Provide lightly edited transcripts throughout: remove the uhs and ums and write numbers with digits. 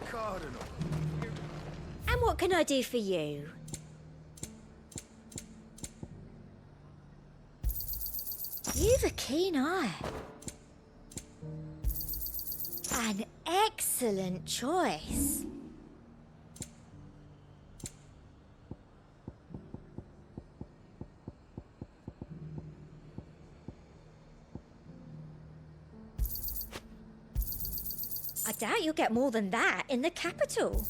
Cardinal. And what can I do for you? You've a keen eye. An excellent choice. I doubt you'll get more than that in the capital.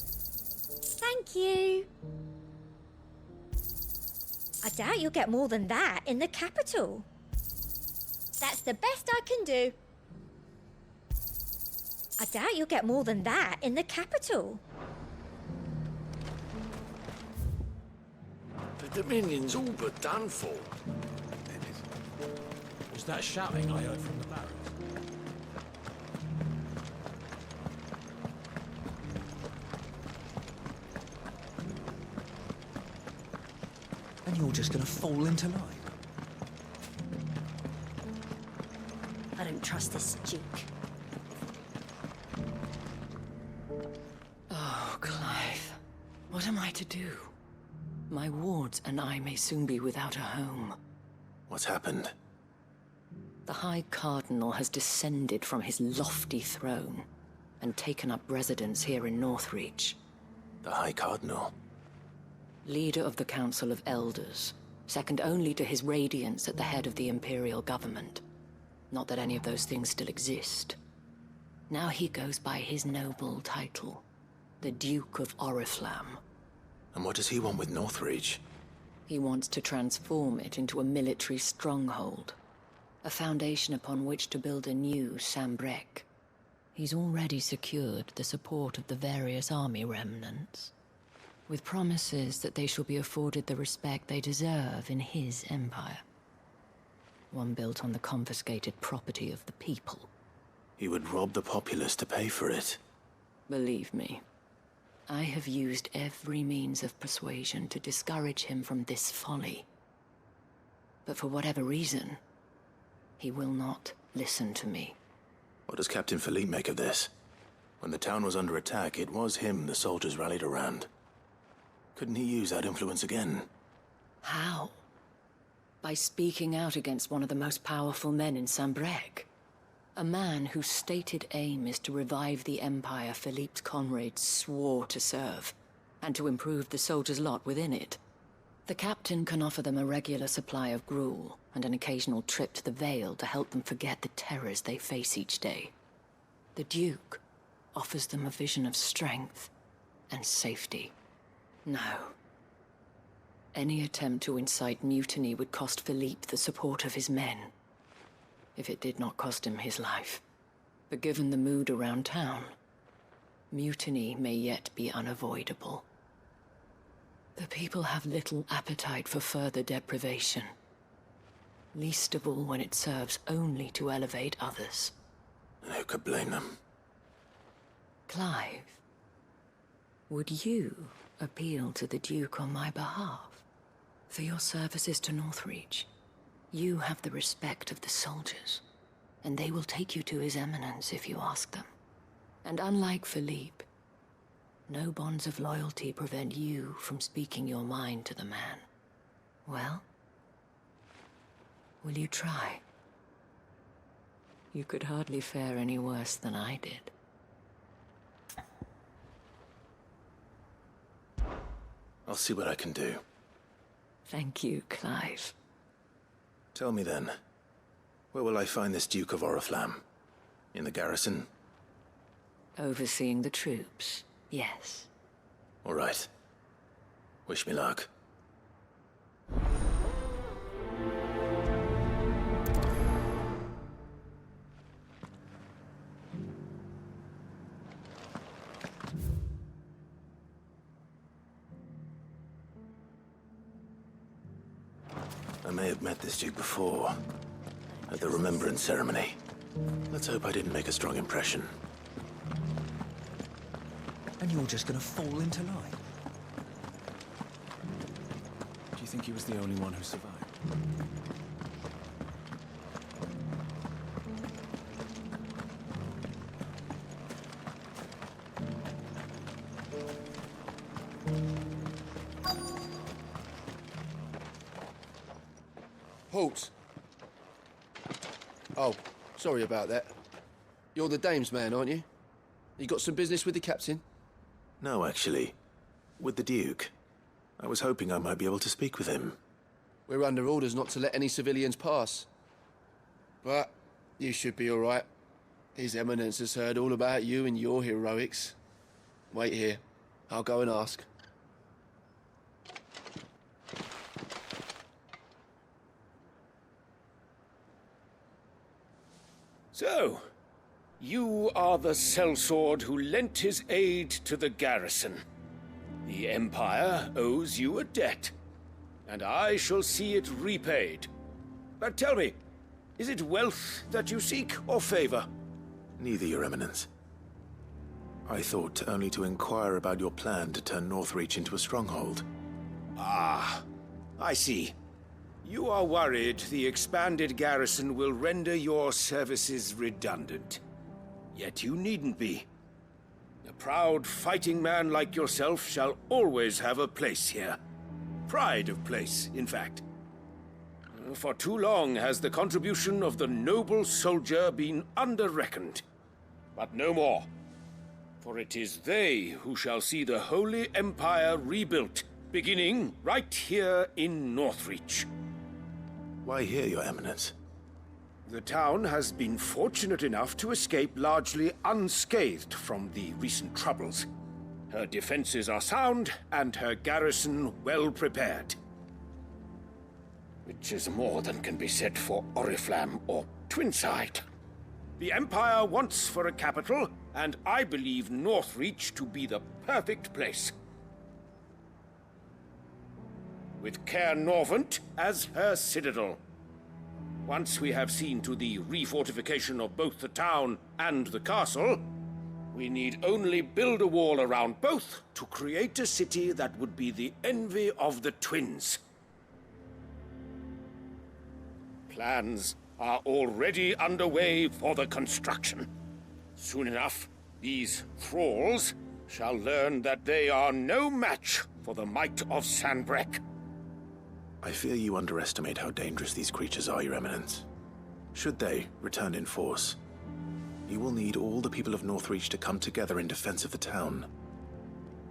Thank you. I doubt you'll get more than that in the capital. That's the best I can do. I doubt you'll get more than that in the capital. The Dominion's all but done for. Was that shouting I heard from the barracks? And you're just gonna fall into line? I don't trust this Duke. Oh, Clive. What am I to do? My wards and I may soon be without a home. What's happened? The High Cardinal has descended from his lofty throne and taken up residence here in Northreach. The High Cardinal? Leader of the Council of Elders, second only to his Radiance at the head of the Imperial government. Not that any of those things still exist. Now he goes by his noble title, the Duke of Oriflamme. And what does he want with Northreach? He wants to transform it into a military stronghold, a foundation upon which to build a new Sambrec. He's already secured the support of the various army remnants, with promises that they shall be afforded the respect they deserve in his empire. One built on the confiscated property of the people. He would rob the populace to pay for it. Believe me, I have used every means of persuasion to discourage him from this folly. But for whatever reason, he will not listen to me. What does Captain Philippe make of this? When the town was under attack, it was him the soldiers rallied around. Couldn't he use that influence again? How? By speaking out against one of the most powerful men in Sambrec. A man whose stated aim is to revive the empire Philippe's comrades swore to serve, and to improve the soldiers' lot within it. The captain can offer them a regular supply of gruel, and an occasional trip to the Vale to help them forget the terrors they face each day. The Duke offers them a vision of strength and safety. No. Any attempt to incite mutiny would cost Philippe the support of his men, if it did not cost him his life. But given the mood around town, mutiny may yet be unavoidable. The people have little appetite for further deprivation, least of all when it serves only to elevate others. And who could blame them? Clive, would you appeal to the Duke on my behalf? For your services to Northreach, you have the respect of the soldiers, and they will take you to His Eminence if you ask them. And unlike Philippe, no bonds of loyalty prevent you from speaking your mind to the man. Well, will you try? You could hardly fare any worse than I did. I'll see what I can do. Thank you, Clive. Tell me then, where will I find this Duke of Oriflamme? In the garrison? Overseeing the troops, yes. All right. Wish me luck. I may have met this Duke before, at the Remembrance Ceremony. Let's hope I didn't make a strong impression. And you're just gonna fall into line? Do you think he was the only one who survived? Reports. Oh, sorry about that. You're the dame's man, aren't you? You got some business with the captain? No, actually. With the Duke. I was hoping I might be able to speak with him. We're under orders not to let any civilians pass. But you should be all right. His Eminence has heard all about you and your heroics. Wait here. I'll go and ask. So, you are the sellsword who lent his aid to the garrison. The Empire owes you a debt, and I shall see it repaid. But tell me, is it wealth that you seek, or favor? Neither, Your Eminence. I thought only to inquire about your plan to turn Northreach into a stronghold. Ah, I see. You are worried the expanded garrison will render your services redundant. Yet you needn't be. A proud fighting man like yourself shall always have a place here. Pride of place, in fact. For too long has the contribution of the noble soldier been under-reckoned. But no more. For it is they who shall see the Holy Empire rebuilt, beginning right here in Northreach. Why here, Your Eminence? The town has been fortunate enough to escape largely unscathed from the recent troubles. Her defenses are sound, and her garrison well prepared. Which is more than can be said for Oriflamme or Twinside. The Empire wants for a capital, and I believe Northreach to be the perfect place. With Caer Norvent as her citadel. Once we have seen to the refortification of both the town and the castle, we need only build a wall around both to create a city that would be the envy of the twins. Plans are already underway for the construction. Soon enough, these thralls shall learn that they are no match for the might of Sanbreque. I fear you underestimate how dangerous these creatures are, Your Eminence. Should they return in force, you will need all the people of Northreach to come together in defense of the town.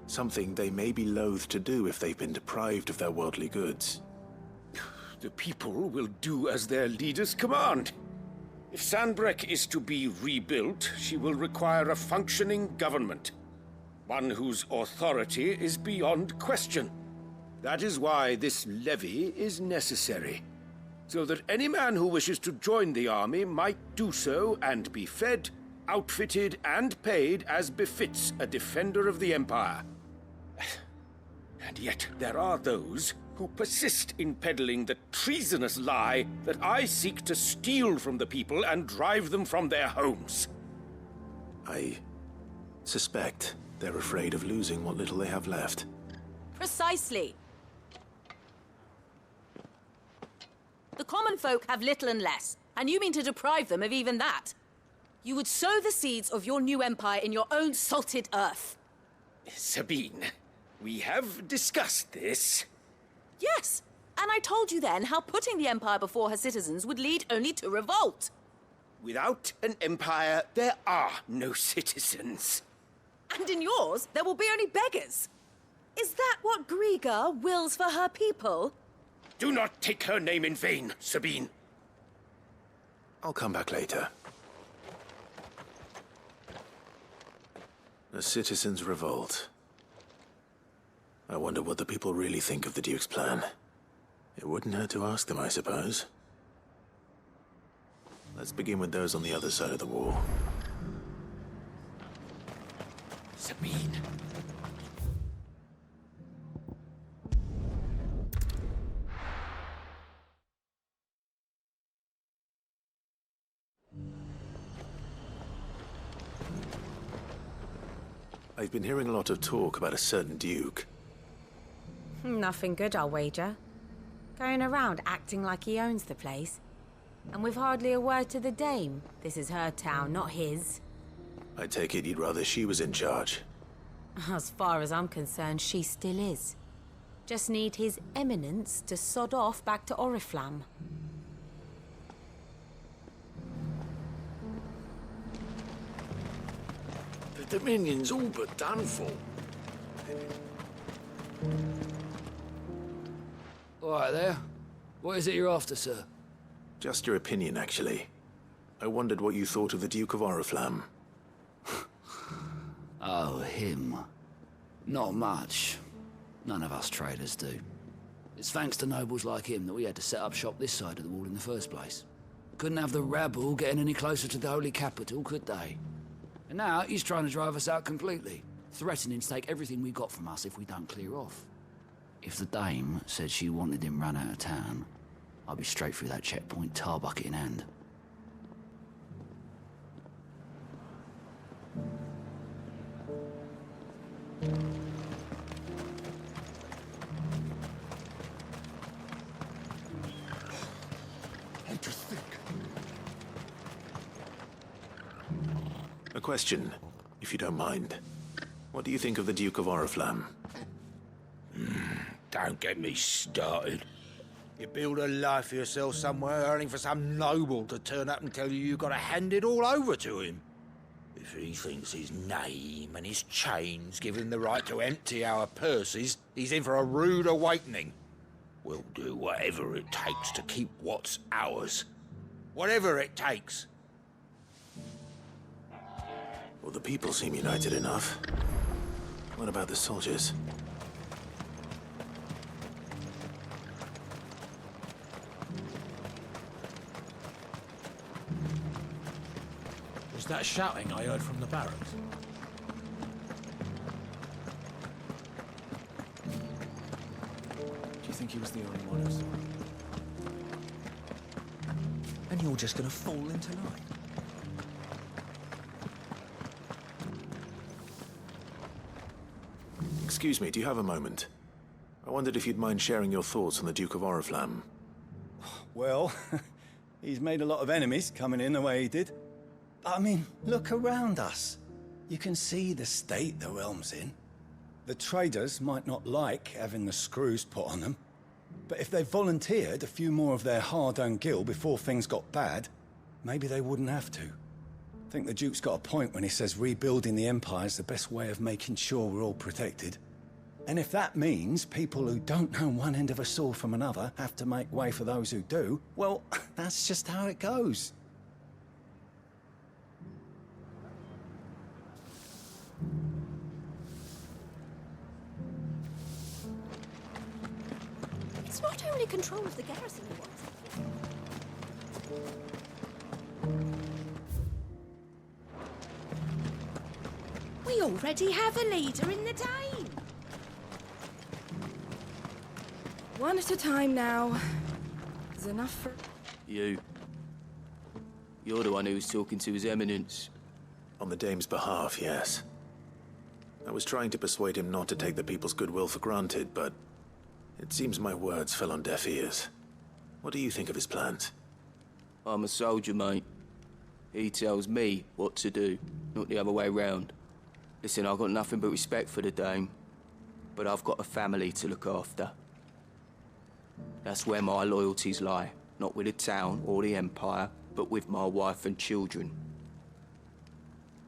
Something they may be loath to do if they've been deprived of their worldly goods. The people will do as their leaders command. If Sanbreque is to be rebuilt, she will require a functioning government. One whose authority is beyond question. That is why this levy is necessary. So that any man who wishes to join the army might do so and be fed, outfitted, and paid as befits a defender of the Empire. And yet there are those who persist in peddling the treasonous lie that I seek to steal from the people and drive them from their homes. I suspect they're afraid of losing what little they have left. Precisely. The common folk have little and less, and you mean to deprive them of even that. You would sow the seeds of your new empire in your own salted earth. Sabine, we have discussed this. Yes, and I told you then how putting the empire before her citizens would lead only to revolt. Without an empire, there are no citizens. And in yours, there will be only beggars. Is that what Griga wills for her people? Do not take her name in vain, Sabine. I'll come back later. A citizens' revolt. I wonder what the people really think of the Duke's plan. It wouldn't hurt to ask them, I suppose. Let's begin with those on the other side of the wall. Sabine. I've been hearing a lot of talk about a certain Duke. Nothing good, I'll wager. Going around acting like he owns the place. And with hardly a word to the dame. This is her town, not his. I take it you'd rather she was in charge. As far as I'm concerned, she still is. Just need his eminence to sod off back to Oriflamme. Dominion's all but done for. All right there. What is it you're after, sir? Just your opinion, actually. I wondered what you thought of the Duke of Oriflamme. Oh, him. Not much. None of us traders do. It's thanks to nobles like him that we had to set up shop this side of the wall in the first place. Couldn't have the rabble getting any closer to the holy capital, could they? And now he's trying to drive us out completely, threatening to take everything we got from us if we don't clear off. If the dame said she wanted him run out of town, I'd be straight through that checkpoint, tar bucket in hand. A question, if you don't mind. What do you think of the Duke of Oriflamme? Don't get me started. You build a life for yourself somewhere, earning for some noble to turn up and tell you you've got to hand it all over to him. If he thinks his name and his chains give him the right to empty our purses, he's in for a rude awakening. We'll do whatever it takes to keep what's ours. Whatever it takes. Well, the people seem united enough. What about the soldiers? Was that shouting I heard from the barracks? Do you think he was the only one who saw it? And you're just gonna fall into line? Excuse me, do you have a moment? I wondered if you'd mind sharing your thoughts on the Duke of Oriflamme. Well, he's made a lot of enemies coming in the way he did. I mean, look around us. You can see the state the realm's in. The traders might not like having the screws put on them, but if they volunteered a few more of their hard-earned gil before things got bad, maybe they wouldn't have to. I think the Duke's got a point when he says rebuilding the Empire's the best way of making sure we're all protected. And if that means people who don't know one end of a sword from another have to make way for those who do, well, that's just how it goes. It's not only control of the garrison he wants. We already have a leader in the Dane. One at a time now. There's enough for... You. You're the one who was talking to His Eminence. On the Dame's behalf, yes. I was trying to persuade him not to take the people's goodwill for granted, but it seems my words fell on deaf ears. What do you think of his plans? I'm a soldier, mate. He tells me what to do, not the other way round. Listen, I've got nothing but respect for the Dame, but I've got a family to look after. That's where my loyalties lie, not with the town or the Empire, but with my wife and children.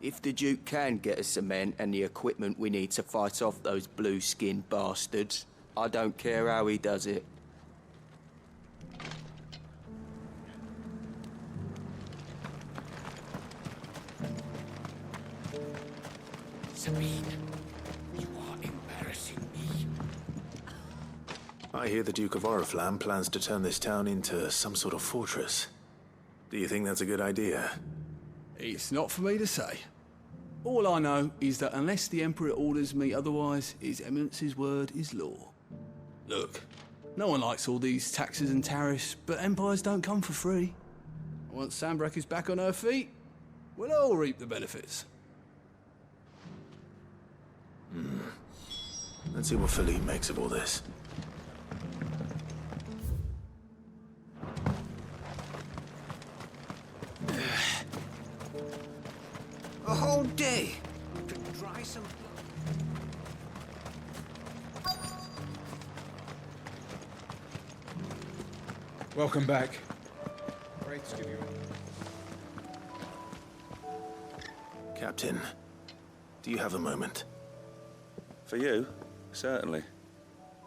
If the Duke can get us the men and the equipment we need to fight off those blue-skinned bastards, I don't care how he does it. Sabine, you are embarrassing me. I hear the Duke of Oriflamme plans to turn this town into some sort of fortress. Do you think that's a good idea? It's not for me to say. All I know is that unless the Emperor orders me otherwise, His Eminence's word is law. Look, no one likes all these taxes and tariffs, but empires don't come for free. Once Sanbreque is back on her feet, we'll all reap the benefits. Let's see what Philippe makes of all this. A whole day to dry some... Welcome back. Great to give you... Captain, Do you have a moment? For you? Certainly.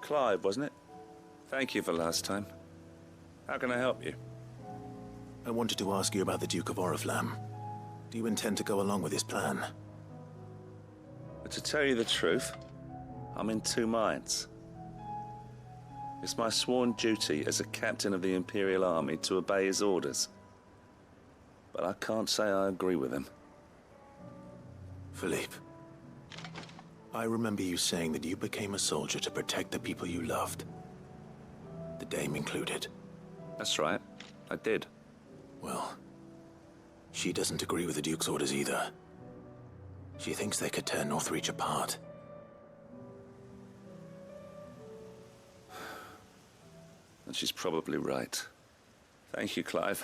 Clive, wasn't it? Thank you for last time. How can I help you? I wanted to ask you about the Duke of Oriflamme. Do you intend to go along with his plan? But to tell you the truth, I'm in two minds. It's my sworn duty as a captain of the Imperial Army to obey his orders. But I can't say I agree with him. Philippe, I remember you saying that you became a soldier to protect the people you loved. The Dame included. That's right, I did. Well, she doesn't agree with the Duke's orders either. She thinks they could tear Northreach apart. And she's probably right. Thank you, Clive.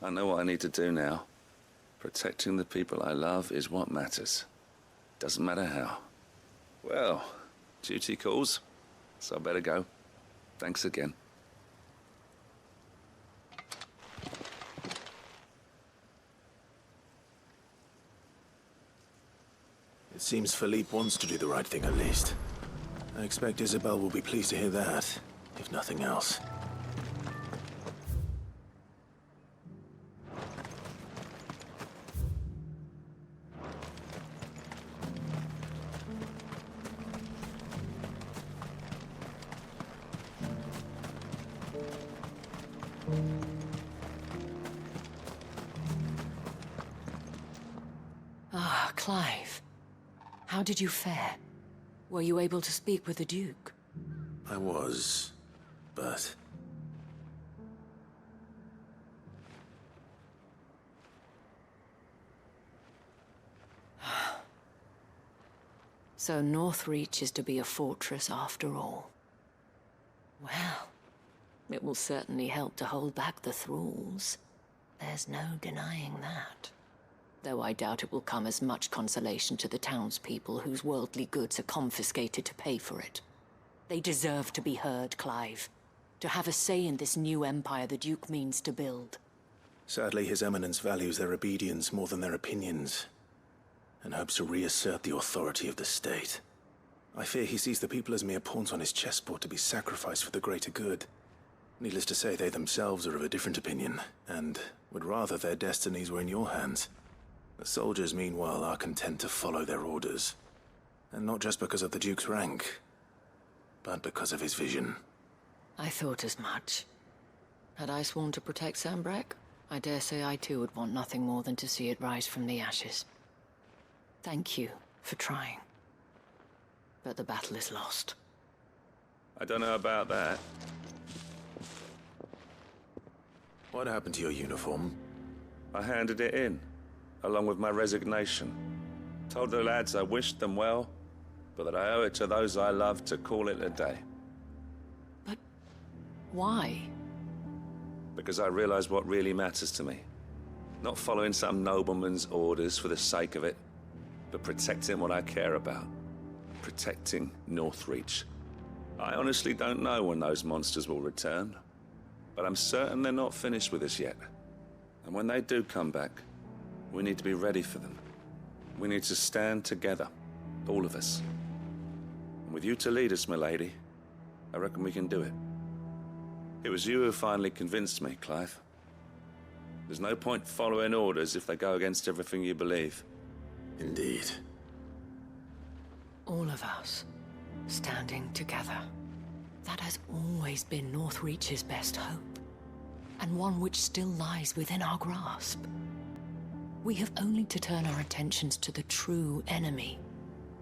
I know what I need to do now. Protecting the people I love is what matters. Doesn't matter how. Well, duty calls, so I better go. Thanks again. It seems Philippe wants to do the right thing at least. I expect Isabel will be pleased to hear that, if nothing else. Ah, Clive. How did you fare? Were you able to speak with the Duke? I was, but... So Northreach is to be a fortress after all. Well, it will certainly help to hold back the thralls. There's no denying that. Though I doubt it will come as much consolation to the townspeople whose worldly goods are confiscated to pay for it. They deserve to be heard, Clive. To have a say in this new empire the Duke means to build. Sadly, His Eminence values their obedience more than their opinions, and hopes to reassert the authority of the state. I fear he sees the people as mere pawns on his chessboard to be sacrificed for the greater good. Needless to say, they themselves are of a different opinion, and would rather their destinies were in your hands. The soldiers, meanwhile, are content to follow their orders. And not just because of the Duke's rank, but because of his vision. I thought as much. Had I sworn to protect Sanbreque, I dare say I too would want nothing more than to see it rise from the ashes. Thank you for trying. But the battle is lost. I don't know about that. What happened to your uniform? I handed it in, along with my resignation. Told the lads I wished them well, but that I owe it to those I love to call it a day. But why? Because I realize what really matters to me. Not following some nobleman's orders for the sake of it, but protecting what I care about. Protecting Northreach. I honestly don't know when those monsters will return, but I'm certain they're not finished with us yet. And when they do come back, we need to be ready for them. We need to stand together, all of us. And with you to lead us, milady, I reckon we can do it. It was you who finally convinced me, Clive. There's no point following orders if they go against everything you believe. Indeed. All of us, standing together. That has always been Northreach's best hope, and one which still lies within our grasp. We have only to turn our attentions to the true enemy.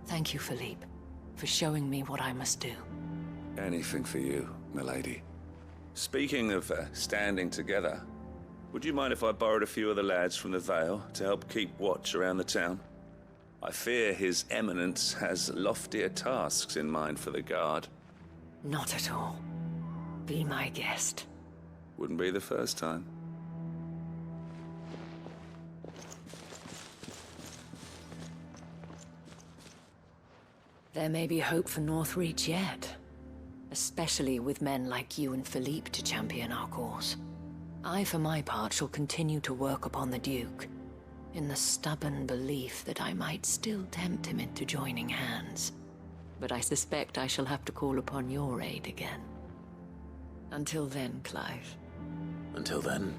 Thank you, Philippe, for showing me what I must do. Anything for you, milady. Speaking of standing together, would you mind if I borrowed a few of the lads from the Vale to help keep watch around the town? I fear His Eminence has loftier tasks in mind for the guard. Not at all. Be my guest. Wouldn't be the first time. There may be hope for Northreach yet. Especially with men like you and Philippe to champion our cause. I, for my part, shall continue to work upon the Duke. in the stubborn belief that I might still tempt him into joining hands. But I suspect I shall have to call upon your aid again. Until then, Clive. Until then,